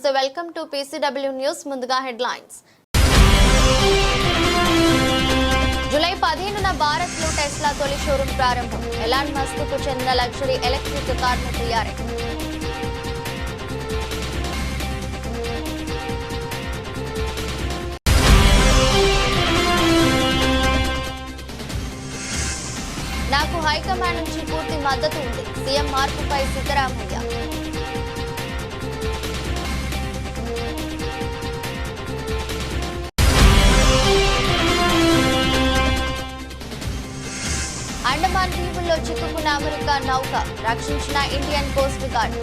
నమస్తే welcome to PCW news ముందుగా headlines July 15న భారత్లో టెస్లా తొలి షోరూమ్ ప్రారంభం ఎలాన్ మస్క్కు చెందిన లగ్జరీ ఎలక్ట్రిక్ కార్ల తయారీ నాకు హైకమాండ్ నుంచి పూర్తి మద్దతు ఉంది సీఎం మార్పుపై సిద్ధరామయ్య అండమాన్ దీవుల్లో చిక్కుకున్న అమెరికా నౌక రక్షించిన Indian coast guard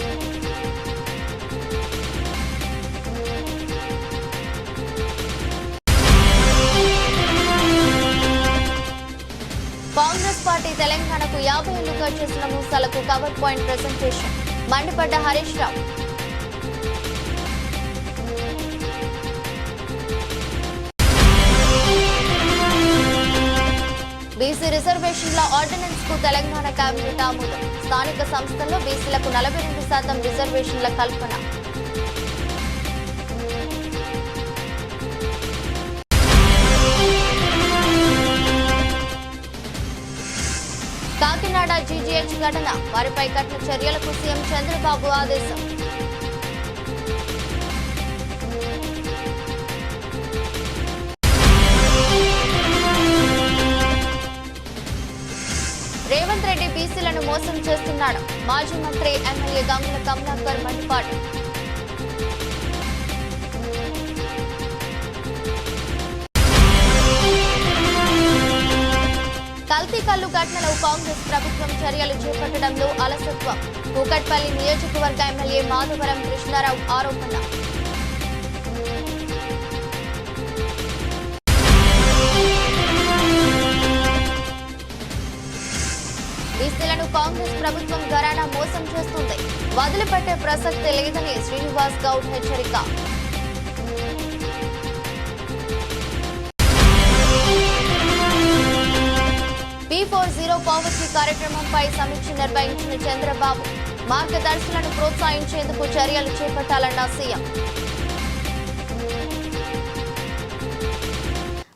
Congress party తెలంగాణకు 50 ఏళ్లుగా చేసిన మూసాలకు cover point presentation మండిపడ్డ Harish Rao BC రిజర్వేషన్ల ఆర్డినెన్స్ కు తెలంగాణ కేబినెట్ ఆమోదం స్థానిక సంస్థల్లో బీసీలకు 42% రిజర్వేషన్ల కల్పన కాకినాడ జీజీహెచ్ ఘటన వారిపై కఠిన చర్యలకు సీఎం చంద్రబాబు ఆదేశం రేవంత్ రెడ్డి బీసీలను మోసం చేస్తున్నాడు మాజీ మంత్రి ఎమ్మెల్యే గంగుల కమలాకర్ మండిపాటు కల్తీ కల్లు ఘటనలో కాంగ్రెస్ ప్రభుత్వం చర్యలు చేపట్టడంలో అలసత్వం కూకట్పల్లి నియోజకవర్గ ఎమ్మెల్యే మాధవరం కృష్ణారావు ఆరోపణ బీసీలను కాంగ్రెస్ ప్రభుత్వం ఘరానా మోసం చేస్తుంది వదిలిపెట్టే ప్రసక్తి లేదని శ్రీనివాస్ గౌడ్ హెచ్చరిక P40 పావర్టీ కార్యక్రమంపై సమీక్ష నిర్వహించిన చంద్రబాబు మార్గదర్శులను ప్రోత్సహించేందుకు చర్యలు చేపట్టాలన్న సీఎం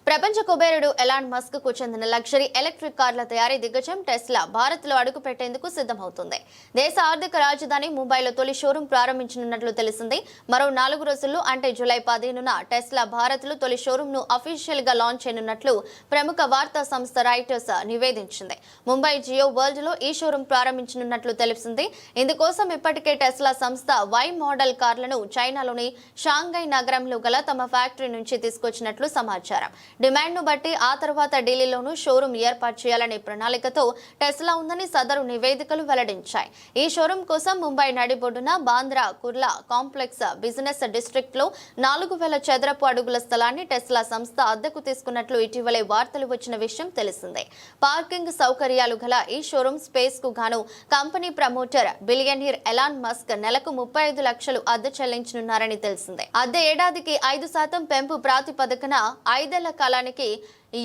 ప్రపంచ కుబేరుడు ఎలాన్ మస్క్ కు చెందిన లగ్జరీ ఎలక్ట్రిక్ కార్ల తయారీ దిగ్గజం టెస్లా భారత్ లో అడుగు పెట్టేందుకు సిద్ధమవుతుంది దేశ ఆర్థిక రాజధాని ముంబైలో తొలి షోరూం ప్రారంభించనున్నట్లు తెలిసింది మరో 4 రోజుల్లో అంటే జూలై 15న టెస్లా భారత్ లో తొలి షోరూం ను అఫీషియల్ గా లాంచ్ చేయనున్నట్లు ప్రముఖ వార్తా సంస్థ రాయిటర్స్ నివేదించింది ముంబై జియో వరల్డ్ లో ఈ షోరూం ప్రారంభించనున్నట్లు తెలిసింది ఇందుకోసం ఇప్పటికే టెస్లా సంస్థ వై మోడల్ కార్లను చైనాలోని షాంఘై నగరంలో గల తమ ఫ్యాక్టరీ నుంచి తీసుకొచ్చినట్లు సమాచారం డిమాండ్ ను బట్టి ఆ తర్వాత ఢిల్లీలోనూ షోరూం ఏర్పాటు చేయాలనే ప్రణాళికతో టెస్లా ఉందని సదరు నివేదికలు వెల్లడించాయి ఈ షోరూం కోసం ముంబై నడిబొడ్డున Bandra Kurla complex business district లో 4000 చదరపు అడుగుల స్థలాన్ని టెస్లా సంస్థ అద్దెకు తీసుకున్నట్లు ఇటీవలే వార్తలు వచ్చిన విషయం తెలిసిందే పార్కింగ్ సౌకర్యాలు గల ఈ షోరూం స్పేస్ కు గాను company promoter billionaire Elon Musk నెలకు 35 లక్షలు అద్దె చెల్లించనున్నారని తెలిసిందే అద్దె ఏడాదికి 5% పెంపు ప్రాతిపదికన 5 ఏళ్ల కాలానికి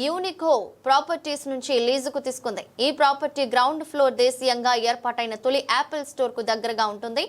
యూనికో ప్రాపర్టీస్ నుంచి లీజుకు తీసుకుంది ఈ ప్రాపర్టీ గ్రౌండ్ ఫ్లోర్ దేశీయంగా ఏర్పాటైన తొలి యాపిల్ స్టోర్ కు దగ్గరగా ఉంటుంది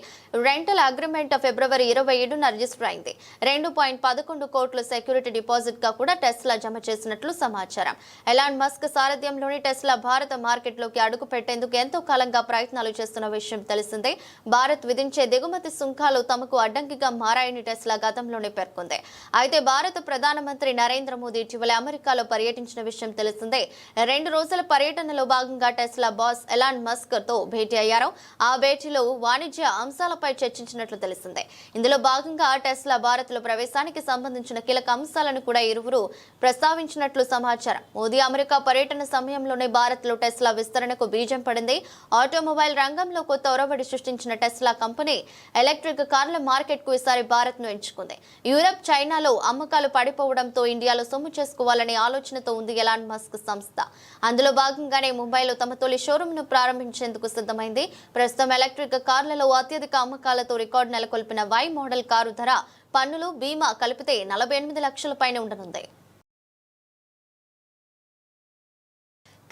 రెంటల్ అగ్రిమెంట్ ఫిబ్రవరి 27న రిజిస్టర్ అయింది 2.11 కోట్ల సెక్యూరిటీ డిపాజిట్ గా కూడా టెస్లా జమ చేసినట్లు సమాచారం ఎలాన్ మస్క్ సారథ్యంలోని టెస్లా భారత మార్కెట్ లోకి అడుగు పెట్టేందుకు ఎంతో కాలంగా ప్రయత్నాలు చేస్తున్న విషయం తెలిసిందే భారత్ విధించే దిగుమతి సుంకాలు తమకు అడ్డంకిగా మారాయని టెస్లా గతంలోనే పేర్కొంది అయితే భారత ప్రధానమంత్రి నరేంద్ర మోదీ ఇటీవల అమెరికాలో పర్యటించిన విషయం తెలిసిందే 2 రోజుల పర్యటనలో భాగంగా టెస్లా బాస్ ఎలాన్ మస్క్ తో భేటీ అయ్యారు ఆ భేటీలో వాణిజ్య అంశాలపై చర్చించినట్లు తెలిసిందే ఇందులో భాగంగా టెస్లా భారత్ లో ప్రవేశానికి సంబంధించిన కీలక అంశాలను కూడా ఇరువురు ప్రస్తావించినట్లు సమాచారం మోదీ అమెరికా పర్యటన సమయంలోనే భారత్ లో టెస్లా విస్తరణకు బీజం పడింది ఆటోమొబైల్ రంగంలో కొత్త ఒరవడి సృష్టించిన టెస్లా కంపెనీ ఎలక్ట్రిక్ కార్ల మార్కెట్ కు ఈసారి భారత్ ను ఎంచుకుంది యూరప్ చైనాలో అమ్మకాలు పడిపోవడంతో ఇండియాలో సొమ్ము చేసుకోవాలనే ఆలోచన ఉంది ఎలాన్ మస్క్ సంస్థ అందులో భాగంగానే ముంబైలో తమ తొలి షోరూమ్ ను ప్రారంభించేందుకు సిద్ధమైంది ప్రస్తుతం ఎలక్ట్రిక్ కార్లలో అత్యధిక అమ్మకాలతో రికార్డు నెలకొల్పిన వై మోడల్ కారు ధర పన్నులు బీమా కలిపితే 48 లక్షల పైన ఉండనుంది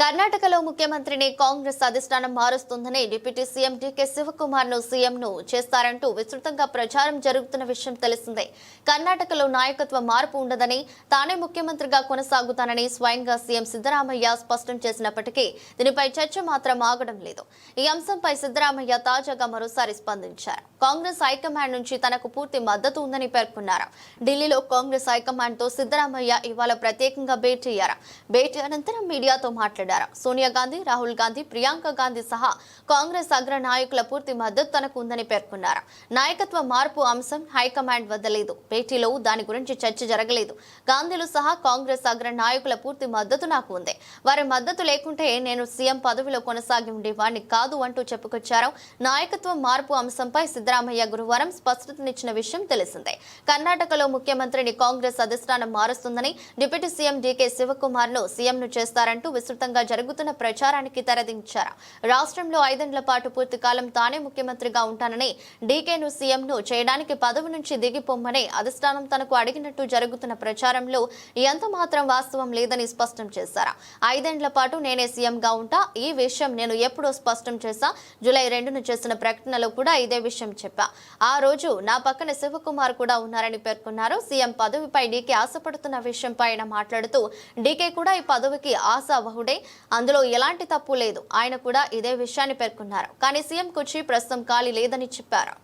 కర్ణాటకలో ముఖ్యమంత్రిని కాంగ్రెస్ అధిష్టానం మారుస్తుందని డిప్యూటీ సీఎం డీకే శివకుమార్ ను సీఎంను చేస్తారంటూ విస్తృతంగా ప్రచారం జరుగుతున్న విషయం తెలిసిందే. కర్ణాటకలో నాయకత్వ మార్పు ఉండదని, తానే ముఖ్యమంత్రిగా కొనసాగుతానని స్వయంగా సీఎం సిద్ధరామయ్య స్పష్టం చేసినప్పటికీ దీనిపై చర్చ మాత్రం ఆగడం లేదు. ఈ అంశంపై సిద్ధరామయ్య తాజాగా మరోసారి స్పందించారు. కాంగ్రెస్ హైకమాండ్ నుంచి తనకు పూర్తి మద్దతు ఉందని పేర్కొన్నారు. ఢిల్లీలో కాంగ్రెస్ హైకమాండ్ తో సిద్ధరామయ్య ఇవాళ ప్రత్యేకంగా భేటీ అయ్యారు. భేటీ అనంతరం మీడియాతో మాట్లాడారు. సోనియా గాంధీ, రాహుల్ గాంధీ, ప్రియాంక గాంధీ సహా కాంగ్రెస్ అగ్ర నాయకుల పూర్తి మద్దతు తనకు ఉందని పేర్కొన్నారు. నాయకత్వ మార్పు అంశం హైకమాండ్ వద్ద లేదు. భేటీలో దాని గురించి చర్చ జరగలేదు. గాంధీలు సహా కాంగ్రెస్ అగ్ర నాయకుల పూర్తి మద్దతు నాకు ఉంది. వారి మద్దతు లేకుంటే నేను సీఎం పదవిలో కొనసాగి ఉండేవాడిని కాదు అంటూ చెప్పుకొచ్చారు. నాయకత్వ మార్పు అంశంపై సిద్ధరామయ్య గురువారం స్పష్టతనిచ్చిన విషయం తెలిసిందే. కర్ణాటకలో ముఖ్యమంత్రిని కాంగ్రెస్ అధిష్టానం మారుస్తుందని, డిప్యూటీ సీఎం డీకే శివకుమార్ ను సీఎంను చేస్తారంటూ విస్తృతంగా జరుగుతున్న ప్రచారానికి తెరదించారు. రాష్ట్రంలో 5 ఏళ్ల పాటు పూర్తి కాలం తానే ముఖ్యమంత్రిగా ఉంటానని, డీకేను సీఎంను చేయడానికి పదవి నుంచి దిగిపోమ్మని అధిష్టానం తనకు అడిగినట్టు జరుగుతున్న ప్రచారంలో ఎంత మాత్రం వాస్తవం లేదని స్పష్టం చేశారు. 5 ఏళ్ల పాటు నేనే సీఎంగా ఉంటా. ఈ విషయం నేను ఎప్పుడో స్పష్టం చేశా. జూలై 2న చేసిన ప్రకటనలో కూడా ఇదే విషయం చెప్పా. ఆ రోజు నా పక్కన శివకుమార్ కూడా ఉన్నారని పేర్కొన్నారు. సీఎం పదవిపై డీకే ఆశపడుతున్న విషయంపై ఆయన మాట్లాడుతూ, డీకే కూడా ఈ పదవికి ఆశావహుడే, అందులో ఎలాంటి తప్పు లేదు. ఆయన కూడా ఇదే విషయాన్ని పేర్కొన్నారు. కానీ సీఎం కుర్చీ ప్రస్తుతం ఖాళీ లేదని చెప్పారు.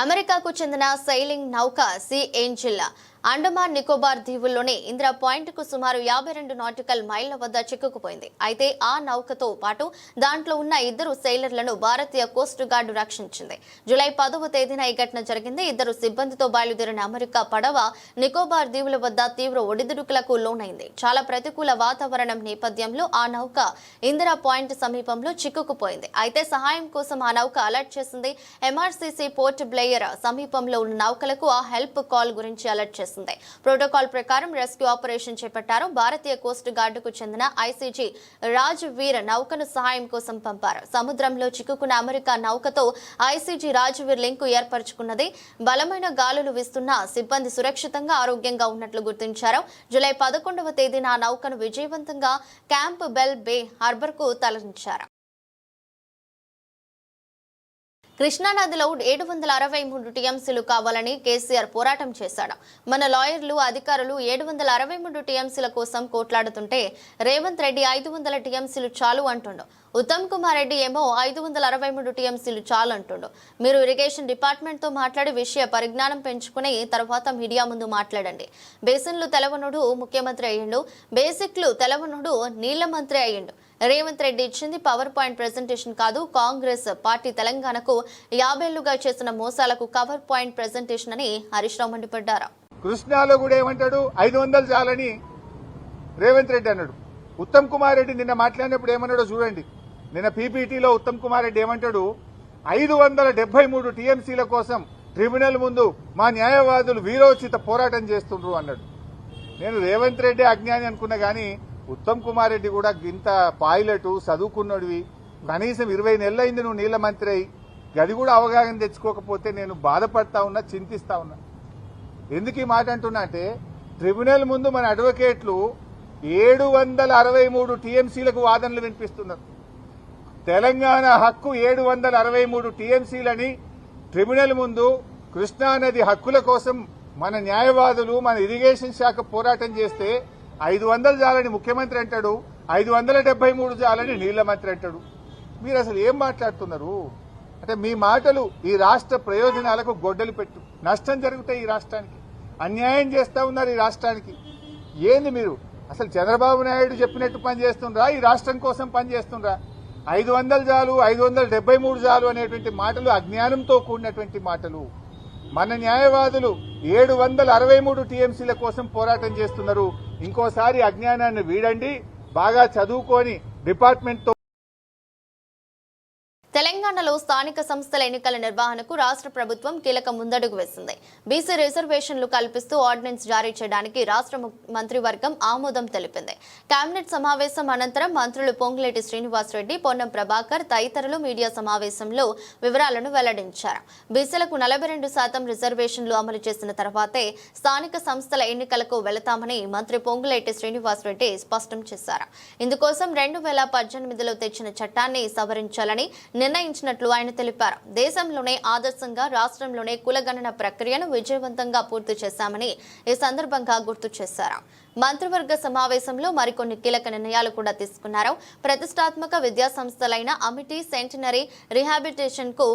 అమెరికాకు చెందిన సైలింగ్ నౌక సీ ఏంజిల్ అండమాన్ నికోబార్ దీవుల్లోని ఇందిరా పాయింట్ కు సుమారు 52 నాటికల్ మైళ్ల వద్ద చిక్కుకుపోయింది. అయితే ఆ నౌకతో పాటు దాంట్లో ఉన్న 2 సెయిలర్లను భారతీయ కోస్ట్ గార్డు రక్షించింది. జూలై 10వ తేదీన ఈ ఘటన జరిగింది. 2 సిబ్బందితో బయలుదేరిన అమెరికా పడవ నికోబార్ దీవుల వద్ద తీవ్ర ఒడిదుడుకులకు లోనైంది. చాలా ప్రతికూల వాతావరణం నేపథ్యంలో ఆ నౌక ఇందిరా పాయింట్ సమీపంలో చిక్కుకుపోయింది. అయితే సహాయం కోసం ఆ నౌక అలర్ట్ చేసింది. ఎంఆర్సీసీ పోర్ట్ బ్లెయిర్ సమీపంలో ఉన్న నౌకలకు ఆ హెల్ప్ కాల్ గురించి అలర్ట్ చేసింది. ప్రోటోకాల్ ప్రకారం రెస్క్యూ ఆపరేషన్ చేపట్టారు. భారతీయ కోస్ట్ గార్డుకు చెందిన ఐసీజీ రాజ్ వీర్ నౌకను సహాయం కోసం పంపారు. సముద్రంలో చిక్కుకున్న అమెరికా నౌకతో ఐసీజీ రాజ్ వీర్ లింకు ఏర్పరచుకున్నది. బలమైన గాలులు వీస్తున్న సిబ్బంది సురక్షితంగా, ఆరోగ్యంగా ఉన్నట్లు గుర్తించారు. జూలై 11వ తేదీన ఆ నౌకను విజయవంతంగా క్యాంప్ బెల్ బే హార్బర్ కు తరలించారు. కృష్ణానదిలో 763 టీఎంసీలు కావాలని కేసీఆర్ పోరాటం చేశాడు. మన లాయర్లు, అధికారులు 763 టీఎంసీల కోసం కోట్లాడుతుంటే రేవంత్ రెడ్డి 500 టీఎంసీలు చాలు అంటుండు. ఉత్తమ్ కుమార్ రెడ్డి ఏమో 563 టీఎంసీలు చాలు అంటుండు. మీరు ఇరిగేషన్ డిపార్ట్మెంట్తో మాట్లాడి విషయ పరిజ్ఞానం పెంచుకుని తర్వాత మీడియా ముందు మాట్లాడండి. బేసిన్లు తెలవనుడు ముఖ్యమంత్రి అయ్యిండు, బేసిక్లు తెలవనుడు నీళ్ల మంత్రి అయ్యిండు. రేవంత్ రెడ్డి ఇచ్చింది పవర్ పాయింట్ ప్రెజెంటేషన్ కాదు. కాంగ్రెస్ పార్టీ తెలంగాణకు 50 ఏళ్లుగా చేసిన మోసాలకు కవర్ పాయింట్ ప్రెజెంటేషన్ అని హరీష్ రావు మండిపడ్డారు. కృష్ణాలో కూడా ఏమంటాడు 500 చాలని రేవంత్ రెడ్డి అన్నాడు. ఉత్తమ్ కుమార్ రెడ్డి నిన్న మాట్లాడినప్పుడు ఏమన్నాడో చూడండి. నిన్న పీపీటీలో ఉత్తమ్ కుమార్ రెడ్డి ఏమంటాడు, 573 టీఎంసీల కోసం ట్రిబ్యునల్ ముందు మా న్యాయవాదులు వీరోచిత పోరాటం చేస్తుండ్రు అన్నాడు. నేను రేవంత్ రెడ్డి అజ్ఞాని అనుకున్నా గానీ ఉత్తమ్ కుమార్ రెడ్డి కూడా ఇంత పైలట్ చదువుకున్నడివి, కనీసం 20 నెలలైంది నువ్వు నీళ్ల మంత్రి అయి, గది కూడా అవగాహన తెచ్చుకోకపోతే నేను బాధపడతా ఉన్నా, చింతిస్తా ఉన్నా. ఎందుకు ఈ మాట అంటున్నా అంటే, ట్రిబ్యునల్ ముందు మన అడ్వకేట్లు 763 టీఎంసీలకు వాదనలు వినిపిస్తున్నారు. తెలంగాణ హక్కు 763 టీఎంసీలని ట్రిబ్యునల్ ముందు కృష్ణానది హక్కుల కోసం మన న్యాయవాదులు, మన ఇరిగేషన్ శాఖ పోరాటం చేస్తే 500 చాలని ముఖ్యమంత్రి అంటాడు, 573 చాలని నీళ్ల మంత్రి అంటాడు. మీరు అసలు ఏం మాట్లాడుతున్నారు? అంటే మీ మాటలు ఈ రాష్ట్ర ప్రయోజనాలకు గొడ్డలు పెట్టు. నష్టం జరుగుతాయి ఈ రాష్ట్రానికి, అన్యాయం చేస్తా ఉన్నారు ఈ రాష్ట్రానికి. ఏంది మీరు అసలు చంద్రబాబు నాయుడు చెప్పినట్టు పనిచేస్తుండ్రా, ఈ రాష్ట్రం కోసం పనిచేస్తుండ్రా? 500 చాలు, 573 చాలు అనేటువంటి మాటలు అజ్ఞానంతో కూడినటువంటి మాటలు. మన న్యాయవాదులు 763 టీఎంసీల కోసం పోరాటం చేస్తున్నారు. ఇంకోసారి అజ్ఞానాన్ని వీడండి, బాగా చదువుకొని డిపార్ట్మెంట్ తో. తెలంగాణ తెలంగాణలో స్థానిక సంస్థల ఎన్నికల నిర్వహణకు రాష్ట్ర ప్రభుత్వం కీలక ముందడుగు వేసింది. బీసీ రిజర్వేషన్లు కల్పిస్తూ ఆర్డినెన్స్ జారీ చేయడానికి రాష్ట్ర మంత్రివర్గం ఆమోదం తెలిపింది. కేబినెట్ సమావేశం అనంతరం మంత్రులు పొంగులేటి శ్రీనివాసరెడ్డి, పొన్నం ప్రభాకర్ తదితరులు మీడియా సమావేశంలో వివరాలను వెల్లడించారు. బీసీలకు 42% రిజర్వేషన్లు అమలు చేసిన తర్వాతే స్థానిక సంస్థల ఎన్నికలకు వెళతామని మంత్రి పొంగులేటి శ్రీనివాసరెడ్డి స్పష్టం చేశారు. ఇందుకోసం 2018లో తెచ్చిన చట్టాన్ని సవరించాలని నిర్ణయించినట్లు ఆయన తెలిపారు. దేశంలోనే ఆదర్శంగా రాష్ట్రంలోనే కులగణన ప్రక్రియను విజయవంతంగా పూర్తి చేశామని ఈ సందర్భంగా గుర్తు చేశారు. మంత్రివర్గ సమావేశంలో మరికొన్ని కీలక నిర్ణయాలు కూడా తీసుకున్నారు. ప్రతిష్టాత్మక విద్యా సంస్థలైన అమిటీ, సెంటినరీ, రిహాబిలిటేషన్ కు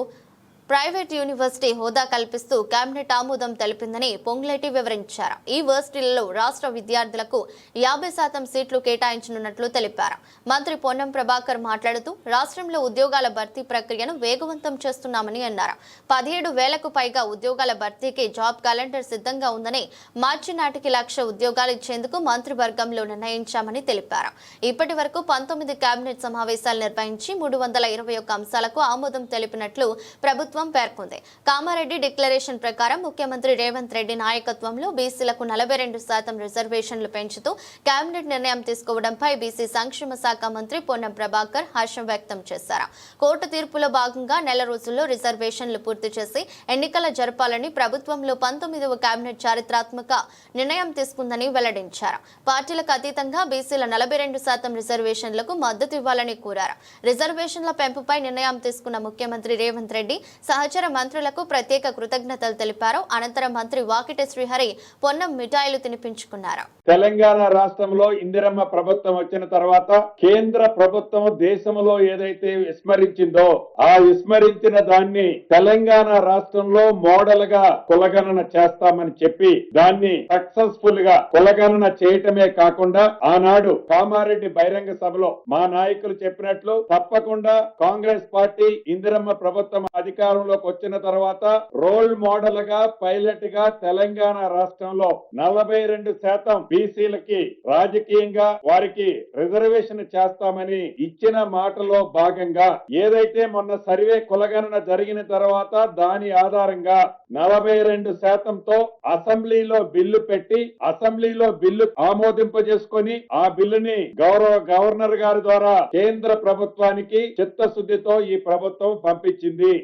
ప్రైవేట్ యూనివర్సిటీ హోదా కల్పిస్తూ కేబినెట్ ఆమోదం తెలిపిందని పొంగులేటి వివరించారు. ఈ యూనివర్సిటీలలో రాష్ట్ర విద్యార్థులకు 50% సీట్లు కేటాయించనున్నట్లు తెలిపారు. మంత్రి పొన్నం ప్రభాకర్ మాట్లాడుతూ రాష్ట్రంలో ఉద్యోగాల భర్తీ ప్రక్రియను వేగవంతం చేస్తున్నామని అన్నారు. 17,000కు పైగా ఉద్యోగాల భర్తీకి జాబ్ క్యాలెండర్ సిద్ధంగా ఉందని, మార్చి నాటికి 1,00,000 ఉద్యోగాలు ఇచ్చేందుకు మంత్రివర్గంలో నిర్ణయించామని తెలిపారు. ఇప్పటి వరకు 19 కేబినెట్ సమావేశాలు నిర్వహించి 321 అంశాలకు ఆమోదం తెలిపినట్లు ప్రభుత్వం పేర్కొంది. కామారెడ్డి డిక్లరేషన్ ప్రకారం ముఖ్యమంత్రి రేవంత్ రెడ్డి నాయకత్వంలో బీసీలకు 42% రిజర్వేషన్లు పెంచుతూ కేబినెట్ నిర్ణయం తీసుకోవడంపై బీసీ సంక్షేమ శాఖ మంత్రి పొన్నం ప్రభాకర్ హర్షం వ్యక్తం చేశారు. కోర్టు తీర్పులో భాగంగా నెల రోజుల్లో రిజర్వేషన్లు పూర్తి చేసి ఎన్నికల జరపాలని ప్రభుత్వంలో 19వ కేబినెట్ చారిత్రాత్మక నిర్ణయం తీసుకుందని వెల్లడించారు. పార్టీలకు అతీతంగా బీసీల 42% రిజర్వేషన్లకు మద్దతు ఇవ్వాలని కోరారు. రిజర్వేషన్ల పెంపుపై నిర్ణయం తీసుకున్న ముఖ్యమంత్రి రేవంత్ రెడ్డి సహచర మంత్రులకు ప్రత్యేక కృతజ్ఞతలు తెలిపారు. అనంతరం మంత్రి వాకిటి శ్రీహరి పొన్నం మిఠాయిలు తినిపించుకున్నారు. తెలంగాణ రాష్ట్రంలో ఇందిరమ్మ ప్రభుత్వం వచ్చిన తర్వాత కేంద్ర ప్రభుత్వం దేశంలో ఏదైతే విస్మరించిందో ఆ విస్మరించిన దాన్ని తెలంగాణ రాష్ట్రంలో మోడల్ గా కులగణన చేస్తామని చెప్పి దాన్ని సక్సెస్ఫుల్ గా కులగణన చేయటమే కాకుండా ఆనాడు కామారెడ్డి బహిరంగ సభలో మా నాయకులు చెప్పినట్లు తప్పకుండా కాంగ్రెస్ పార్టీ ఇందిరమ్మ ప్రభుత్వం అధికారంలోకి వచ్చిన తర్వాత రోల్ మోడల్ గా పైలట్ గా తెలంగాణ రాష్ట్రంలో 42% బీసీలకి రాజకీయంగా వారికి రిజర్వేషన్ చేస్తామని ఇచ్చిన మాటలో భాగంగా ఏదైతే మొన్న సర్వే కులగణన జరిగిన తర్వాత దాని ఆధారంగా 42%తో అసెంబ్లీలో బిల్లు పెట్టి అసెంబ్లీలో బిల్లు ఆమోదింపజేసుకొని ఆ బిల్లుని గౌరవ గవర్నర్ గారి ద్వారా కేంద్ర ప్రభుత్వానికి చిత్తశుద్ధితో ఈ ప్రభుత్వం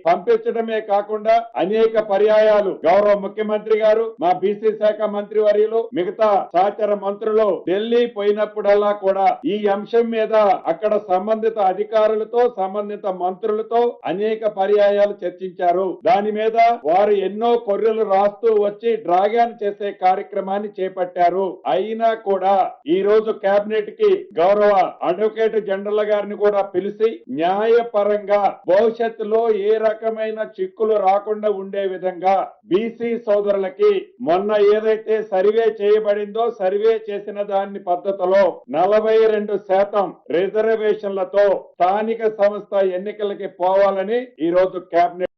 పంపించడమే కాకుండా అనేక పర్యాయాలు గౌరవ ముఖ్యమంత్రి గారు, మా బీసీ శాఖ మంత్రి వర్యులు, మిగతా సహచర మంత్రులు ఢిల్లీ పోయినప్పుడల్లా కూడా ఈ అంశం మీద అక్కడ సంబంధిత అధికారులతో సంబంధిత మంత్రులతో అనేక పర్యాయాలు చర్చించారు. దాని మీద వారు ఎన్నో కొర్రెలు రాస్తూ వచ్చి డ్రాగన్ చేసే కార్యక్రమాన్ని చేపట్టారు. అయినా కూడా ఈ రోజు కేబినెట్ కి గౌరవ అడ్వకేట్ జనరల్ గారిని కూడా పిలిచి న్యాయపరంగా భవిష్యత్తులో ఏ రకమైన చిక్కులు రాకుండా ఉండే విధంగా బీసీ సోదరులకి మొన్న ఏదైతే సర్వే చేయబడిందో సర్వే చేసిన దాని పద్ధతిలో 42% రిజర్వేషన్లతో స్థానిక సంస్థ ఎన్నికలకి పోవాలని ఈ రోజు కేబినెట్.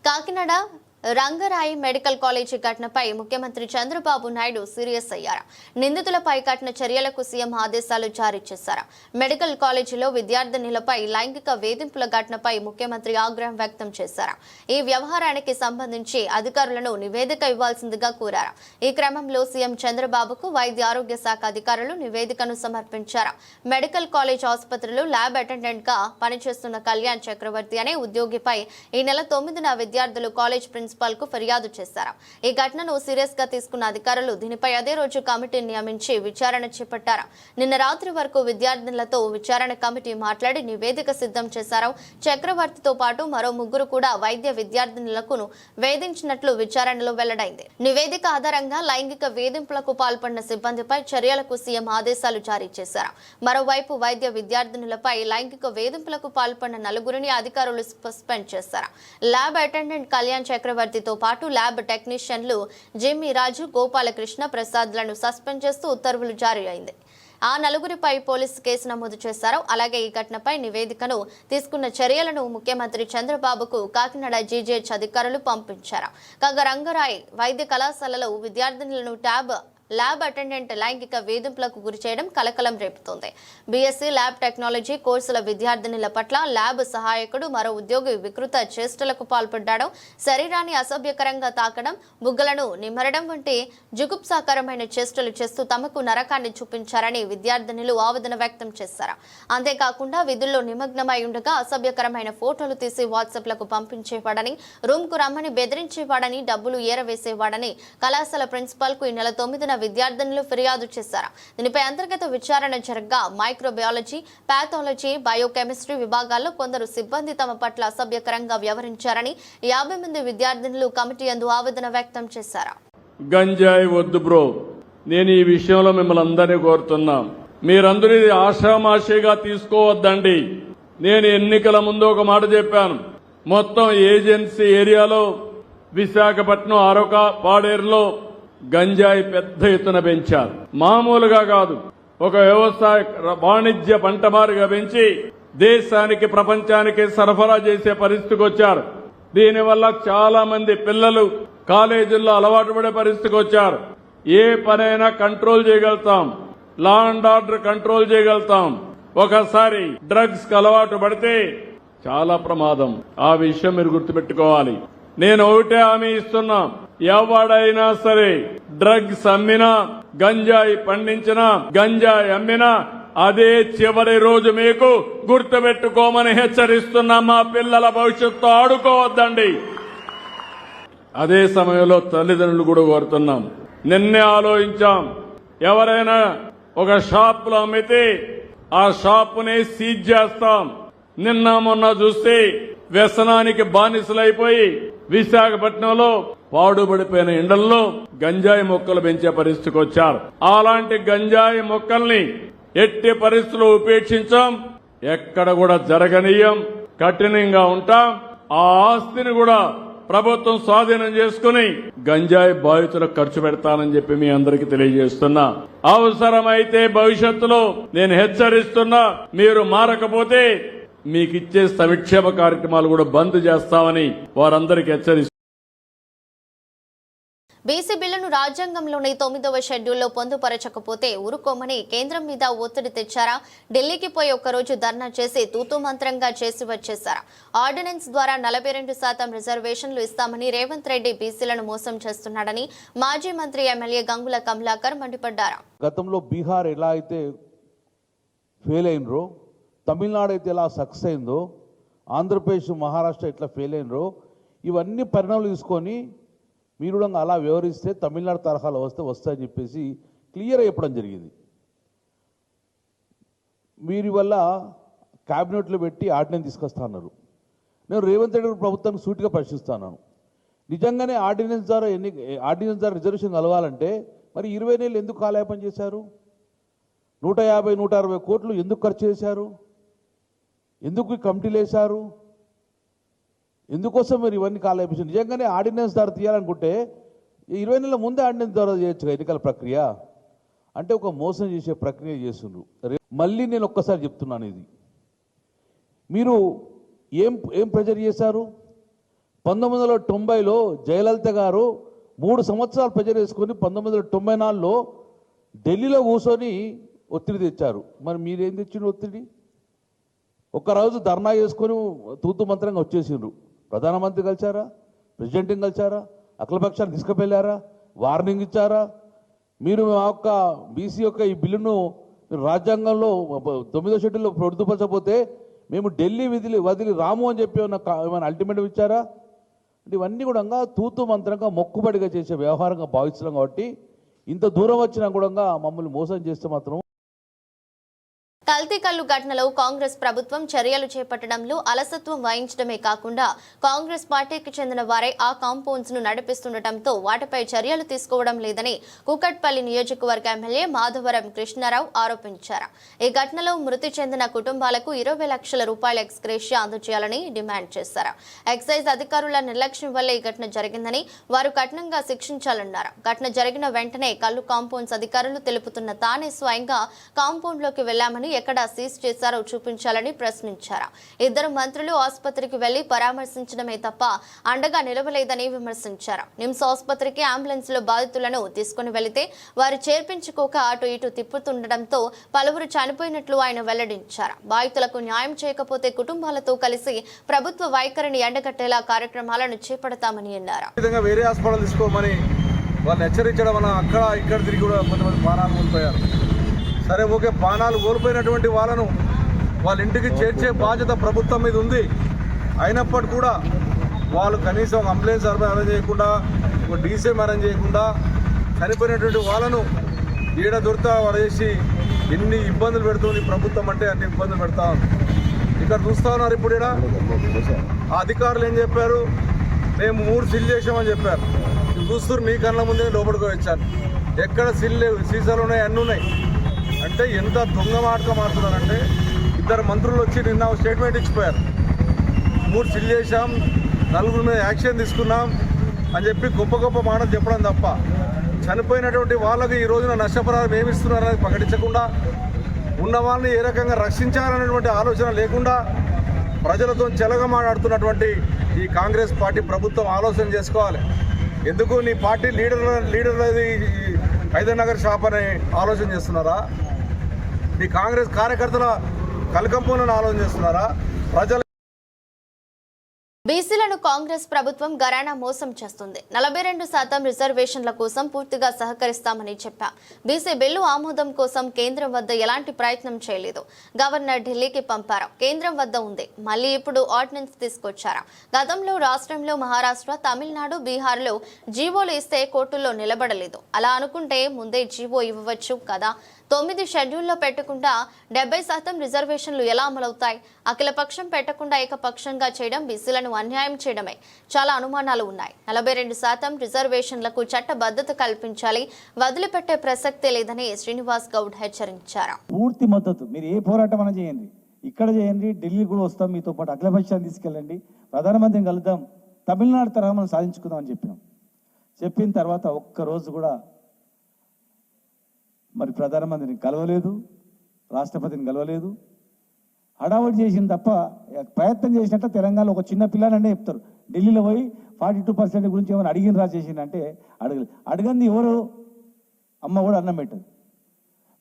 కాకినాడ రంగరాయి మెడికల్ కాలేజీ ఘటనపై ముఖ్యమంత్రి చంద్రబాబు నాయుడు సీరియస్ అయ్యారు. నిందితులపై కఠిన చర్యలకు సీఎం ఆదేశాలు జారీ చేశారు. మెడికల్ కాలేజీలో విద్యార్థినులపై లైంగిక వేధింపుల ఘటనపై ముఖ్యమంత్రి ఆగ్రహం వ్యక్తం చేశారు. ఈ వ్యవహారానికి సంబంధించి అధికారులను నివేదిక ఇవ్వాల్సిందిగా కోరారు. ఈ క్రమంలో సీఎం చంద్రబాబుకు వైద్య ఆరోగ్య శాఖ అధికారులు నివేదికను సమర్పించారు. మెడికల్ కాలేజ్ ఆసుపత్రిలో ల్యాబ్ అటెండెంట్ గా పనిచేస్తున్న కళ్యాణ్ చక్రవర్తి అనే ఉద్యోగిపై ఈ నెల 9న విద్యార్థులు కాలేజ్ ప్రిన్సిపల్ కు ఫిర్యాదు చేశారు. ఈ ఘటనను సీరియస్ గా తీసుకున్న అధికారులు దీనిపై అదే రోజు కమిటీని నియమించి విచారణ చేపట్టారు. నిన్న రాత్రి వరకు విద్యార్థులతో విచారణ కమిటీ మాట్లాడి నివేదిక సిద్ధం చేశారు. చక్రవర్తితో పాటు మరో 3 కూడా వైద్య విద్యార్థినులకు వేధించినట్లు విచారణలో వెల్లడైంది. నివేదిక ఆధారంగా లైంగిక వేధింపులకు పాల్పడిన సిబ్బందిపై చర్యలకు సీఎం ఆదేశాలు జారీ చేశారు. మరోవైపు వైద్య విద్యార్థినులపై లైంగిక వేధింపులకు పాల్పడిన 4గురిని అధికారులు సస్పెండ్ చేశారు. ల్యాబ్ అటెండెంట్ కళ్యాణ్ చక్రవర్తి తో పాటు ల్యాబ్ టెక్నీషియన్లు జిమ్మి రాజు, గోపాలకృష్ణ ప్రసాద్లను సస్పెండ్ చేస్తూ ఉత్తర్వులు జారీ అయింది. ఆ 4గురిపై పోలీసు కేసు నమోదు చేశారు. అలాగే ఈ ఘటనపై నివేదికను తీసుకున్న చర్యలను ముఖ్యమంత్రి చంద్రబాబుకు కాకినాడ జీజీహెచ్ అధికారులు పంపించారు. కాగా రంగరాయ్ వైద్య కళాశాలలో విద్యార్థినులను ట్యాబ్ ల్యాబ్ అటెండెంట్ లైంగిక వేధింపులకు గురిచేయడం కలకలం రేపుతోంది. బీఎస్సీ ల్యాబ్ టెక్నాలజీ కోర్సుల విద్యార్థినుల పట్ల ల్యాబ్ సహాయకుడు మరో ఉద్యోగి వికృత చేష్టలకు పాల్పడ్డాడు. శరీరాన్ని అసభ్యకరంగా తాకడం, బుగ్గలను నిమరడం వంటి జుగుప్సాకరమైన చేష్టలు చేస్తూ తమకు నరకాన్ని చూపించారని విద్యార్థినులు ఆవేదన వ్యక్తం చేశారు. అంతేకాకుండా విధుల్లో నిమగ్నమై ఉండగా అసభ్యకరమైన ఫోటోలు తీసి వాట్సాప్లకు పంపించేవాడని, రూమ్ కు రమ్మని బెదిరించేవాడని, డబ్బులు ఏరవేసేవాడని కళాశాల ప్రిన్సిపాల్ కు ఈ నెల 9న విద్యార్థినులు ఫిర్యాదు చేశారు. దీనిపై అంతర్గత విచారణ జరగగా మైక్రోబయాలజీ, పాథాలజీ, బయోకెమిస్ట్రీ విభాగాల్లో కొందరు సిబ్బంది తమ పట్ల అసభ్యకరంగా వ్యవహరించారని 50 మంది విద్యార్థినులు కమిటీ యందు ఆవేదన వ్యక్తం చేశారు. గంజాయి వద్దు బ్రో, నేను ఈ విషయంలో మిమ్మల్ని అందరినీ కోరుతున్నా, మీరందరూ ఇది ఆషామాషిగా తీసుకోవద్దండి. నేను ఎన్నికల ముందు ఒక మాట చెప్పాను. మొత్తం ఏజెన్సీ ఏరియాలో విశాఖపట్నం, అరొక, పాడేరులో గంజాయి పెద్ద ఎత్తున పెంచారు. మామూలుగా కాదు, ఒక వ్యవసాయ వాణిజ్య పంటమారుగా పెంచి దేశానికి, ప్రపంచానికి సరఫరా చేసే పరిస్థితికి వచ్చారు. దీనివల్ల చాలా మంది పిల్లలు కాలేజీల్లో అలవాటు పడే పరిస్థితికి వచ్చారు. ఏ పనైనా కంట్రోల్ చేయగలుగుతాం, లా అండ్ ఆర్డర్ కంట్రోల్ చేయగలుగుతాం. ఒకసారి డ్రగ్స్ కి అలవాటు పడితే చాలా ప్రమాదం. ఆ విషయం మీరు గుర్తుపెట్టుకోవాలి. నేను ఒకటే హామీ ఇస్తున్నా, ఎవడైనా సరే డ్రగ్స్ అమ్మినా, గంజాయి పండించినా, గంజాయి అమ్మినా అదే చివరి రోజు మీకు గుర్తుపెట్టుకోమని హెచ్చరిస్తున్నా. మా పిల్లల భవిష్యత్తు ఆడుకోవద్దండి. అదే సమయంలో తల్లిదండ్రులు కూడా కోరుతున్నాం. నిన్నే ఆలోచించాం, ఎవరైనా ఒక షాప్ లో అమ్మితే ఆ షాపుని సీజ్ చేస్తాం. నిన్న మొన్న చూస్తే వ్యసనానికి బానిసలైపోయి విశాఖపట్నంలో పాడుబడిపోయిన ఇండల్లో గంజాయి మొక్కలు పెంచే పరిస్థితికి వచ్చారు. అలాంటి గంజాయి మొక్కల్ని ఎట్టి పరిస్థితుల్లో ఉపేక్షించాం, ఎక్కడ కూడా జరగనీయం, కఠినంగా ఉంటాం. ఆ ఆస్తిని కూడా ప్రభుత్వం స్వాధీనం చేసుకుని గంజాయి బాధితులకు ఖర్చు పెడతానని చెప్పి మీ అందరికీ తెలియజేస్తున్నా. అవసరమైతే భవిష్యత్తులో నేను హెచ్చరిస్తున్నా, మీరు మారకపోతే మీకు ఇచ్చే సంక్షేమ కార్యక్రమాలు కూడా బంద్ చేస్తామని వారందరికీ హెచ్చరిస్తున్నా. బీసీ బిల్లును రాజ్యాంగంలోని 9వ షెడ్యూల్లో పొందుపరచకపోతే ఊరుకోమని కేంద్రం మీద ఒత్తిడి తెచ్చారా? ఢిల్లీకి పోయి ఒక్కరోజు ధర్నా చేసి తూతూ మంత్రంగా చేసి వచ్చేశారా? ఆర్డినెన్స్ ద్వారా 42% రిజర్వేషన్లు ఇస్తామని రేవంత్ రెడ్డి బీసీలను మోసం చేస్తున్నాడని మాజీ మంత్రి ఎమ్మెల్యే గంగుల కమలాకర్ మండిపడ్డారు. గతంలో బీహార్ ఎలా అయితే ఫెయిల్ అయినరో, తమిళనాడు అయితే ఎలా సక్సెస్ అయిందో, ఆంధ్రప్రదేశ్, మహారాష్ట్ర ఎట్లా ఫెయిల్ అయినరో, ఇవన్నీ పరిణామాలు తీసుకొని మీరు కూడా అలా వివరిస్తే తమిళనాడు తరహాలో వస్తాయని చెప్పేసి క్లియర్గా చెప్పడం జరిగింది. మీరు వల్ల క్యాబినెట్లో పెట్టి ఆర్డినెన్స్ తీసుకొస్తా అన్నారు. నేను రేవంత్ రెడ్డి ప్రభుత్వానికి సూటిగా ప్రశ్నిస్తున్నాను. నిజంగానే ఆర్డినెన్స్ ద్వారా రిజర్వేషన్ కలవాలంటే మరి 20 నెలలు ఎందుకు కాలయాపన చేశారు? 150-160 కోట్లు ఎందుకు ఖర్చు చేశారు? ఎందుకు కమిటీలు వేశారు? ఎందుకోసం మీరు ఇవన్నీ కాలేపించారు? నిజంగానే ఆర్డినెన్స్ ద్వారా తీయాలనుకుంటే 20 నెలల ముందే ఆర్డినెన్స్ ద్వారా చేయొచ్చు ఎన్నికల ప్రక్రియ. అంటే ఒక మోసం చేసే ప్రక్రియ చేస్తున్నారు. మళ్ళీ నేను ఒక్కసారి చెప్తున్నాను, ఇది మీరు ఏం ప్రెజర్ చేశారు? 1990లో జయలలిత గారు 3 సంవత్సరాలు ప్రెజర్ వేసుకొని 1994లో ఢిల్లీలో కూర్చొని ఒత్తిడి తెచ్చారు. మరి మీరేం తెచ్చిండ్రు ఒత్తిడి? ఒక్కరోజు ధర్నా చేసుకొని తూతు మంత్రంగా వచ్చేసిండ్రు. ప్రధానమంత్రి కలిశారా? ప్రెసిడెంట్ని కలిశారా? అఖిలపక్షాన్ని తీసుకువెళ్ళారా? వార్నింగ్ ఇచ్చారా? మీరు మా యొక్క బీసీ యొక్క ఈ బిల్లును రాజ్యాంగంలో 9వ షెడ్యూల్లో పొందుపరచకపోతే మేము ఢిల్లీ వదిలి రాము అని చెప్పి ఏమైనా అల్టిమేటం ఇచ్చారా? అంటే ఇవన్నీ కూడా తూతు మంత్రంగా మొక్కుబడిగా చేసే వ్యవహారంగా భావిస్తున్నాం. కాబట్టి ఇంత దూరం వచ్చినా కూడా మమ్మల్ని మోసం చేస్తే మాత్రం కల్తీ కల్లు ఘటనలో కాంగ్రెస్ ప్రభుత్వం చర్యలు చేపట్టడంలో అలసత్వం వహించడమే కాకుండా కాంగ్రెస్ పార్టీకి చెందిన వారే ఆ కాంపౌండ్స్ ను నడిపిస్తుండటంతో వాటిపై చర్యలు తీసుకోవడం లేదని కూకట్పల్లి నియోజకవర్గ ఎమ్మెల్యే మాధవరం కృష్ణారావు ఆరోపించారు. ఈ ఘటనలో మృతి చెందిన కుటుంబాలకు 20 లక్షల రూపాయల ఎక్స్గ్రేషియా అందజేయాలని డిమాండ్ చేశారు. ఎక్సైజ్ అధికారుల నిర్లక్ష్యం వల్ల ఈ ఘటన జరిగిందని, వారు కఠినంగా శిక్షించాలన్నారు. ఘటన జరిగిన వెంటనే కల్లు కాంపౌండ్స్ అధికారులు తెలుపుతున్న తానే స్వయంగా కాంపౌండ్ లోకి వెళ్లామని ఎక్కడ సీజ్ చేశారో చూపించాలని ప్రశ్నించారు. ఇద్దరు మంత్రులు ఆసుపత్రికి వెళ్లి పరామర్శించడమే తప్ప అండగా నిలవలేదని విమర్శించారు. నిమ్స్ ఆసుపత్రికి అంబులెన్స్ లో బాధితులను తీసుకుని వెళితే వారు చేర్పించుకోక అటు ఇటు తిప్పుతుండటంతో పలువురు చనిపోయినట్లు ఆయన వెల్లడించారు. బాధితులకు న్యాయం చేయకపోతే కుటుంబాలతో కలిసి ప్రభుత్వ వైఖరిని ఎండగట్టేలా కార్యక్రమాలను చేపడతామని అన్నారు. వేరే హాస్పిటల్ తీసుకోమని వాళ్ళు హెచ్చరించడం వల్ల అక్కడ ఇక్కడ తిరిగి కూడా కొంతమంది ప్రాణాలు కోల్పోయారు. సరే ఓకే, ప్రాణాలు కోల్పోయినటువంటి వాళ్ళను వాళ్ళ ఇంటికి చేర్చే బాధ్యత ప్రభుత్వం మీద ఉంది. అయినప్పటికీ కూడా వాళ్ళు కనీసం అంబులెన్స్ అరేంజ్ చేయకుండా, డీసీఎం అరేంజ్ చేయకుండా చనిపోయినటువంటి వాళ్ళను ఈడ దొరితా పడేసి ఎన్ని ఇబ్బందులు పెడుతుంది ప్రభుత్వం అంటే అన్ని ఇబ్బందులు పెడతా ఉంది. ఇక్కడ చూస్తూ ఉన్నారు. ఇప్పుడు ఈడ ఆ అధికారులు ఏం చెప్పారు, మేము 3 సీల్ చేసామని చెప్పారు. చూస్తారు మీ కళ్ళ ముందే లోపలికి వచ్చాను. ఎక్కడ సీల్ లేవు, సీసాలు ఉన్నాయి, అన్నీ ఉన్నాయి. అంటే ఎంత దొంగ మాటగా మారుతున్నారంటే, ఇద్దరు మంత్రులు వచ్చి నిన్న స్టేట్మెంట్ ఇచ్చిపోయారు. 3 సీల్ చేశాం, 4 మీద యాక్షన్ తీసుకున్నాం అని చెప్పి గొప్ప గొప్ప మాటలు చెప్పడం తప్ప చనిపోయినటువంటి వాళ్ళకి ఈ రోజున నష్టపరిహారం ఏమి ఇస్తున్నారనేది ప్రకటించకుండా, ఉన్న వాళ్ళని ఏ రకంగా రక్షించాలనేటువంటి ఆలోచన లేకుండా ప్రజలతో చెలగమాడుతున్నటువంటి ఈ కాంగ్రెస్ పార్టీ ప్రభుత్వం ఆలోచన చేసుకోవాలి. ఎందుకు నీ పార్టీ లీడర్ హైదర్నగర్ షాప్ అని ఆలోచన చేస్తున్నారా? నీ కాంగ్రెస్ కార్యకర్తల కలకంపులను ఆలోచన చేస్తున్నారా? ప్రజల బీసీలను కాంగ్రెస్ ప్రభుత్వం గరానా మోసం చేస్తుంది. 42% రిజర్వేషన్ల కోసం పూర్తిగా సహకరిస్తామని చెప్పాం. బీసీ బిల్లు ఆమోదం కోసం కేంద్రం వద్ద ఎలాంటి ప్రయత్నం చేయలేదు. గవర్నర్ ఢిల్లీకి పంపారు, కేంద్రం వద్ద ఉంది. మళ్ళీ ఇప్పుడు ఆర్డినెన్స్ తీసుకొచ్చారు. గతంలో రాష్ట్రంలో మహారాష్ట్ర, తమిళనాడు, బీహార్లో జీవోలు ఇస్తే కోర్టుల్లో నిలబడలేదు. అలా అనుకుంటే ముందే జీవో ఇవ్వవచ్చు కదా. 9 షెడ్యూల్లో పెట్టకుండా 70% రిజర్వేషన్లు ఎలా అమలవుతాయి? అఖిలపక్షం పెట్టకుండా ఏకపక్షంగా చేయడం బీసీలను అన్యాయం చేయడమే. చాలా అనుమానాలు ఉన్నాయి. 42% రిజర్వేషన్లకు చట్టబద్ధత కల్పించాలి, వదిలిపెట్టే ప్రసక్తే లేదని శ్రీనివాస్ గౌడ్ హెచ్చరించారు. పూర్తి మద్దతు. మీరు ఏ పోరాటం అయినా చేయండి, ఇక్కడ చేయండి, ఢిల్లీ కూడా వస్తాం, మీతో పాటు అఖిలపక్షాన్ని తీసుకెళ్ళండి, ప్రధానమంత్రిని కలుద్దాం, తమిళనాడు తరహా మనం సాధించుకుందాం అని చెప్పిన తర్వాత ఒక్కరోజు కూడా మరి ప్రధానమంత్రిని కలవలేదు, రాష్ట్రపతిని కలవలేదు. హడావుడి చేసింది తప్ప ప్రయత్నం చేసినట్టు తెలంగాణలో ఒక చిన్న పిల్లలంటే చెప్తారు. ఢిల్లీలో పోయి 42% గురించి ఏమైనా అడిగిన చేసిందంటే అడగంది ఎవరు? అమ్మ కూడా అన్నం పెట్టదు.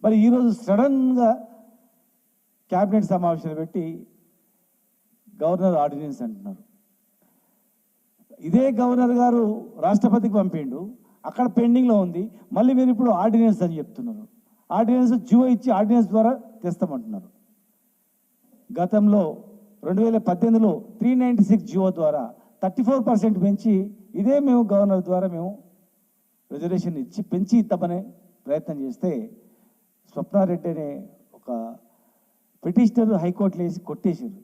మరి ఈరోజు సడన్గా క్యాబినెట్ సమావేశాలు పెట్టి గవర్నర్ ఆర్డినెన్స్ అంటున్నారు. ఇదే గవర్నర్ గారు రాష్ట్రపతికి పంపిండు, అక్కడ పెండింగ్లో ఉంది. మళ్ళీ మీరు ఇప్పుడు ఆర్డినెన్స్ అని చెప్తున్నారు. ఆర్డినెన్స్ జియో ఇచ్చి ఆర్డినెన్స్ ద్వారా తెస్తామంటున్నారు. గతంలో 2018లో 396 జియో ద్వారా 34% పెంచి ఇదే మేము గవర్నర్ ద్వారా మేము రిజర్వేషన్ ఇచ్చి పెంచి ఇద్దామనే ప్రయత్నం చేస్తే స్వప్నారెడ్డి అనే ఒక పిటిషనర్ హైకోర్టులో వేసి కొట్టేశారు.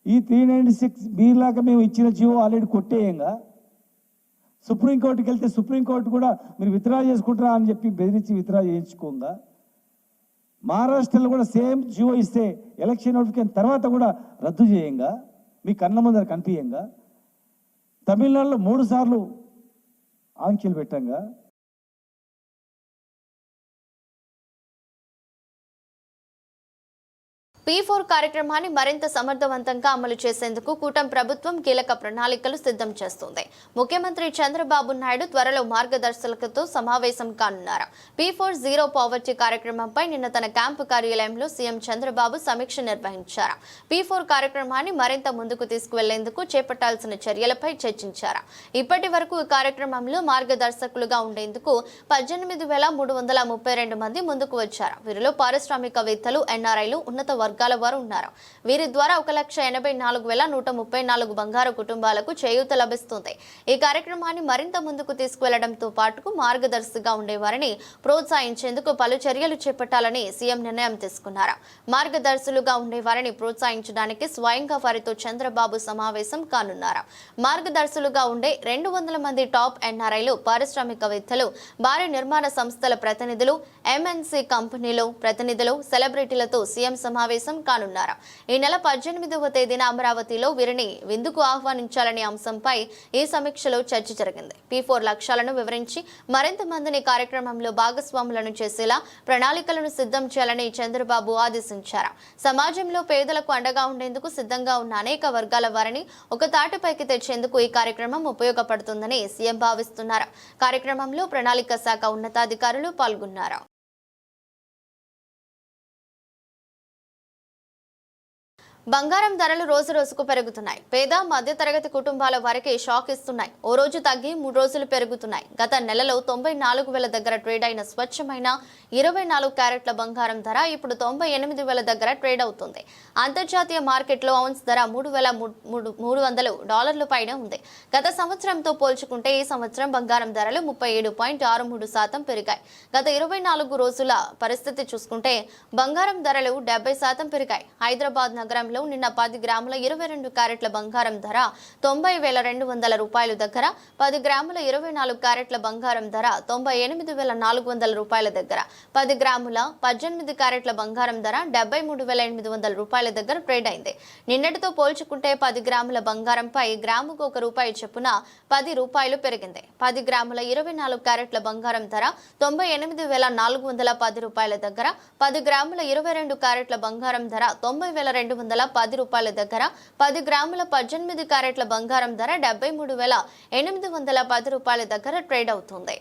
ఈ 396 మీలాగా మేము ఇచ్చిన జియో ఆల్రెడీ కొట్టేయంగా సుప్రీంకోర్టుకి వెళ్తే సుప్రీంకోర్టు కూడా మీరు విత్డ్రా చేసుకుంటారా అని చెప్పి బెదిరించి విత్డ్రా చేయించుకోగా, మహారాష్ట్రలో కూడా సేమ్ జియో ఇస్తే ఎలక్షన్ నోటిఫికేషన్ తర్వాత కూడా రద్దు చేయంగా, మీ కళ్ళ ముందర కనిపించంగా, తమిళనాడులో 3 సార్లు ఆంక్షలు పెట్టంగా, P4 కార్యక్రమాన్ని మరింత సమర్థవంతంగా అమలు చేసేందుకు కూటమి ప్రభుత్వం కీలక ప్రణాళికలు సిద్ధం చేస్తుంది. ముఖ్యమంత్రి చంద్రబాబు నాయుడు త్వరలో మార్గదర్శకులతో సమావేశం కానున్నారు. P4 జీరో పావర్టీ కార్యక్రమంపై నిన్న తన క్యాంపు కార్యాలయంలో సీఎం చంద్రబాబు సమీక్ష నిర్వహించారు. P4 కార్యక్రమాన్ని మరింత ముందుకు తీసుకువెళ్లేందుకు చేపట్టాల్సిన చర్యలపై చర్చించారు. ఇప్పటి వరకు ఈ కార్యక్రమంలో మార్గదర్శకులుగా ఉండేందుకు 18,332 మంది ముందుకు వచ్చారు. వీరిలో పారిశ్రామికవేత్తలు, ఎన్ఆర్ఐలు, ఉన్నత వర్గాల వారు ఉన్నారు. వీరి ద్వారా 1,84,134 బంగారు కుటుంబాలకు చేయూత లభిస్తుంది. ఈ కార్యక్రమాన్ని మరింత ముందుకు తీసుకువెళ్లడంతో పాటు మార్గదర్శిగా ఉండేవారిని ప్రోత్సహించేందుకు పలు చర్యలు చేపట్టాలని సీఎం నిర్ణయం తీసుకున్నారు. మార్గదర్శులుగా ఉండేవారిని ప్రోత్సహించడానికి స్వయంగా వారితో చంద్రబాబు సమావేశం కానున్నారు. మార్గదర్శులుగా ఉండే 200 మంది టాప్ ఎన్ఆర్ఐలు, పారిశ్రామికవేత్తలు, భారీ నిర్మాణ సంస్థల ప్రతినిధులు, ఎంఎన్సీ కంపెనీలు ప్రతినిధులు, సెలబ్రిటీలతో సీఎం సమావేశం సమావేశం కానున్నారు. ఈ నెల 18వ తేదీన అమరావతిలో వీరిని విందుకు ఆహ్వానించాలనే అంశంపై ఈ సమీక్షలో చర్చ జరిగింది. P4 లక్ష్యాలను వివరించి మరింత మందిని కార్యక్రమంలో భాగస్వాములను చేసేలా ప్రణాళికలను సిద్ధం చేయాలని చంద్రబాబు ఆదేశించారు. సమాజంలో పేదలకు అండగా ఉండేందుకు సిద్ధంగా ఉన్న అనేక వర్గాల వారిని ఒక తాటిపైకి తెచ్చేందుకు ఈ కార్యక్రమం ఉపయోగపడుతుందని సీఎం భావిస్తున్నారు. కార్యక్రమంలో ప్రణాళిక శాఖ ఉన్నతాధికారులు పాల్గొన్నారు. బంగారం ధరలు రోజు రోజుకు పెరుగుతున్నాయి. పేద మధ్యతరగతి కుటుంబాల వారికి షాక్ ఇస్తున్నాయి. ఓ రోజు తగ్గి 3 రోజులు పెరుగుతున్నాయి. గత నెలలో 94,000 దగ్గర ట్రేడ్ అయిన స్వచ్ఛమైన 24 క్యారెట్ల బంగారం ధర ఇప్పుడు 98,000 దగ్గర ట్రేడ్ అవుతుంది. అంతర్జాతీయ మార్కెట్లో ఔన్స్ ధర $3,300 పైన ఉంది. గత సంవత్సరంతో పోల్చుకుంటే ఈ సంవత్సరం బంగారం ధరలు 37.63% పెరిగాయి. గత 24 రోజుల పరిస్థితి చూసుకుంటే బంగారం ధరలు 70% పెరిగాయి. హైదరాబాద్ నగరంలో నిన్న 10 గ్రాముల 22 క్యారెట్ల బంగారం ధర $90,200 దగ్గర, 10 గ్రాముల 24 క్యారెట్ల బంగారం ధర $98,400 దగ్గర, 10 గ్రాముల 18 క్యారెట్ల బంగారం ధర $73,800 దగ్గర ట్రేడ్ అయింది. నిన్నటితో పోల్చుకుంటే 10 గ్రాముల బంగారంపై గ్రాముకు ₹1 చొప్పున ₹10 పెరిగింది. 10 గ్రాముల 24 క్యారెట్ల బంగారం ధర $98,410 దగ్గర, 10 గ్రాముల 22 క్యారెట్ల బంగారం ధర $90,210 దగ్గర, 10 గ్రాముల 18 క్యారెట్ల బంగారం ధర $73,810 దగ్గర ట్రేడ్ అవుతుంది.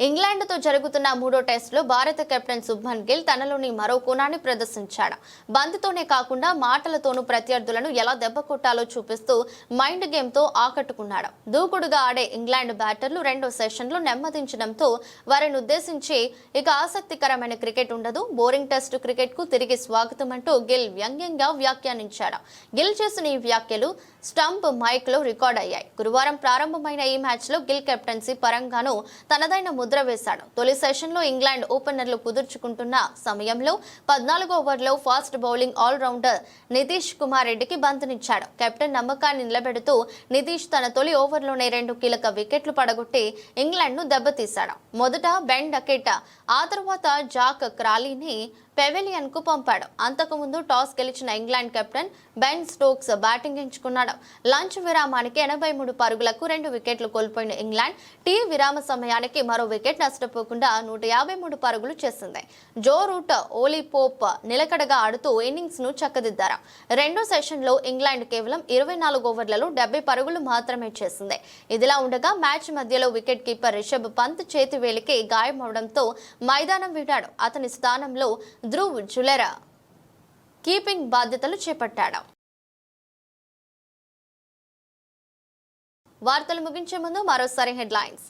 ఇంగ్లాండ్తో జరుగుతున్న 3వ టెస్టులో భారత కెప్టెన్ శుభ్మన్ గిల్ తనలోని మరో కోణాన్ని ప్రదర్శించాడు. బంతితోనే కాకుండా మాటలతోనూ ప్రత్యర్థులను ఎలా దెబ్బ కొట్టాలో చూపిస్తూ మైండ్ గేమ్తో ఆకట్టుకున్నాడు. దూకుడుగా ఆడే ఇంగ్లాండ్ బ్యాటర్లు 2వ సెషన్లో నెమ్మదించడంతో వారిని ఉద్దేశించి ఇక ఆసక్తికరమైన క్రికెట్ ఉండదు, బోరింగ్ టెస్టు క్రికెట్కు తిరిగి స్వాగతం అంటూ గిల్ వ్యంగ్యంగా వ్యాఖ్యానించాడు. గిల్ చేసిన ఈ వ్యాఖ్యలు స్టంప్ మైక్లో రికార్డ్ అయ్యాయి. గురువారం ప్రారంభమైన ఈ మ్యాచ్లో గిల్ కెప్టెన్సీ పరంగానూ తనదైన ముద్ర వేశాడు. తొలి సెషన్లో ఇంగ్లాండ్ ఓపెనర్లు కుదుర్చుకుంటున్న సమయంలో 14వ ఓవర్లో fast bowling allrounder Nitish Kumar రెడ్డికి బంతినిచ్చాడు. కెప్టెన్ నమ్మకాన్ని నిలబెడుతూ నితీష్ తన తొలి ఓవర్లోనే 2 కీలక వికెట్లు పడగొట్టి ఇంగ్లాండ్ను దెబ్బతీశాడు. మొదట బెన్ డకెట్, ఆ తర్వాత జాక్ క్రాలీని పెవిలియన్ కు పంపాడు. అంతకుముందు టాస్ గెలిచిన England captain Ben Stokes batting ఎంచుకున్నాడు. లంచ్ విరామానికి 83 పరుగులకు 2 వికెట్లు కోల్పోయిన ఇంగ్లాండ్ టీ విరామ సమయానికి మరో వికెట్ నష్టపోకుండా 153 పరుగులు చేసింది. జో రూట్, ఓలీ పోప్ నిలకడగా ఆడుతూ ఇన్నింగ్స్ ను చక్కదిద్దారు. 2వ సెషన్లో ఇంగ్లాండ్ కేవలం 24 ఓవర్లలో 70 పరుగులు మాత్రమే చేసింది. ఇదిలా ఉండగా మ్యాచ్ మధ్యలో వికెట్ కీపర్ రిషబ్ పంత్ చేతివేలికి గాయమవడంతో మైదానం వీడాడు. అతని స్థానంలో ధ్రువ్ జులెరా కీపింగ్ బాధ్యతలు చేపట్టాడు. వార్తలు ముగించే ముందు మరోసారి హెడ్లైన్స్.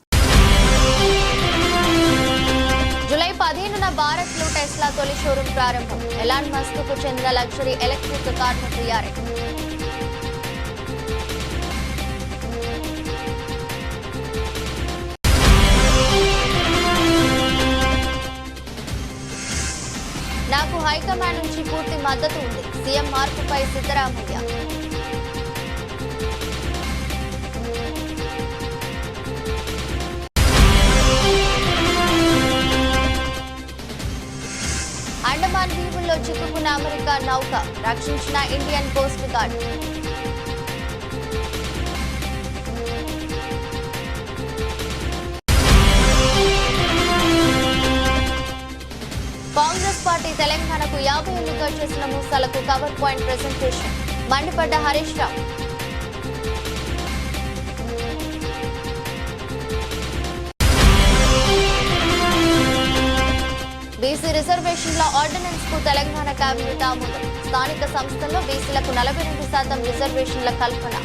జూలై 15న భారత్లో టెస్లా తొలి షోరూం ప్రారంభం. ఎలాన్ మస్క్ కు చెందిన లగ్జరీ ఎలక్ట్రిక్ కార్ల తయారీ. నాకు హైకమాండ్ నుంచి పూర్తి మద్దతు ఉంది. సీఎం మార్పుపై సిద్ధరామయ్య. అండమాన్ దీవుల్లో చిక్కుకున్న అమెరికా నౌక రక్షించిన Indian coast guard. Congress party తెలంగాణకు 50 ఏళ్లుగా చేసిన మోసాలకు cover point presentation. మండిపడ్డ Harish Rao. BC రిజర్వేషన్ల ఆర్డినెన్స్ కు తెలంగాణ కేబినెట్ ఆమోదం. స్థానిక సంస్థల్లో బీసీలకు 42% రిజర్వేషన్ల కల్పన.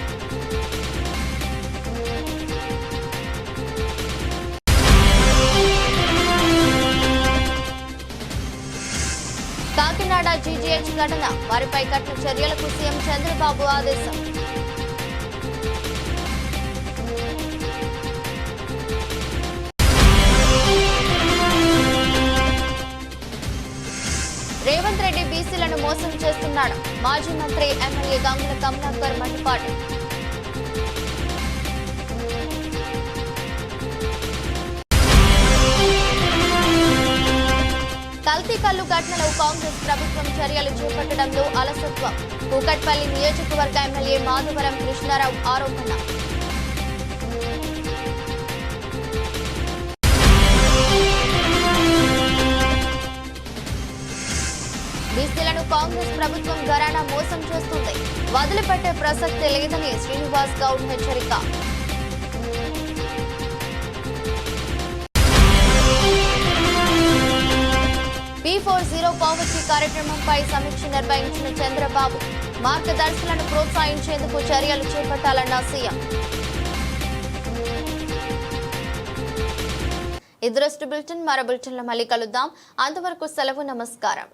కాకినాడ జీజీహెచ్ ఘటన, వారిపై కఠిన చర్యలకు సీఎం చంద్రబాబు ఆదేశం. రేవంత్ రెడ్డి బీసీలను మోసం చేస్తున్నాడు. మాజీ మంత్రి ఎమ్మెల్యే గంగుల కమలాకర్ మండిపాటు. కల్తీ కల్తీ కల్లు ఘటనలో కాంగ్రెస్ ప్రభుత్వం చర్యలు చేపట్టడంలో అలసత్వం. కూకట్పల్లి నియోజకవర్గ ఎమ్మెల్యే మాధవరం కృష్ణారావు ఆరోపణ. బీసీలను కాంగ్రెస్ ప్రభుత్వం ఘరానా మోసం చేస్తుంది. వదిలిపెట్టే ప్రసక్తి లేదని శ్రీనివాస్ గౌడ్ హెచ్చరిక. P40 పావర్టీ కార్యక్రమంపై సమీక్ష నిర్వహించిన చంద్రబాబు మార్గదర్శులను ప్రోత్సహించేందుకు చర్యలు చేపట్టాలన్న సీఎం. ఈ దృష్టి బులెటిన్ మరో బులెటిన్లో మళ్ళీ కలుద్దాం. అంతవరకు సెలవు. నమస్కారం.